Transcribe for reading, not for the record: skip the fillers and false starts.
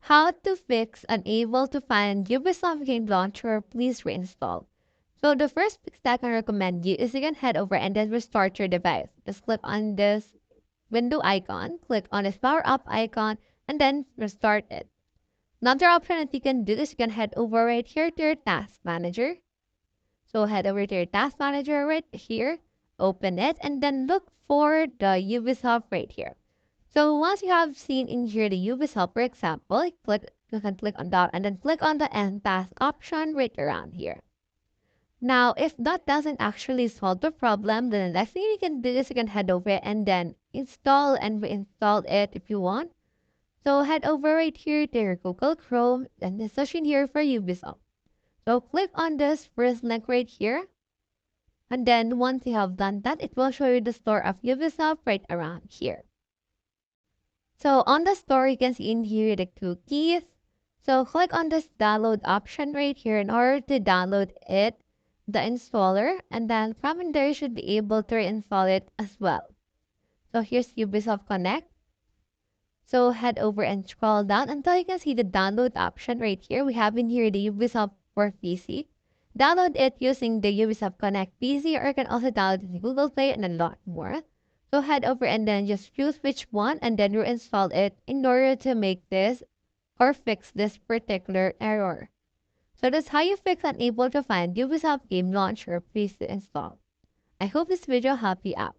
How to fix unable to find Ubisoft Game Launcher, please reinstall. So the first fix that I can recommend you is you can head over and then restart your device. Just click on this window icon, click on this power up icon, and then restart it. Another option that you can do is you can head over right here to your task manager. So head over to your task manager right here, open it, and then look for the Ubisoft right here. So once you have seen in here the Ubisoft, for example, you can click on that and then click on the end task option right around here. Now, if that doesn't actually solve the problem, then the next thing you can do is you can head over and then install and reinstall it if you want. So head over right here to your Google Chrome and the search in here for Ubisoft. So click on this first link right here. And then once you have done that, it will show you the store of Ubisoft right around here. So on the store, you can see in here the cookies. So click on this download option right here in order to download it, the installer, and then from in there you should be able to reinstall it as well. So here's Ubisoft Connect. So head over and scroll down until you can see the download option right here. We have in here the Ubisoft for PC. Download it using the Ubisoft Connect PC, or you can also download it in Google Play and a lot more. So head over and then just choose which one and then reinstall it in order to make this or fix this particular error. So that's how you fix unable to find Ubisoft Game Launcher. Please to install. I hope this video helped you out.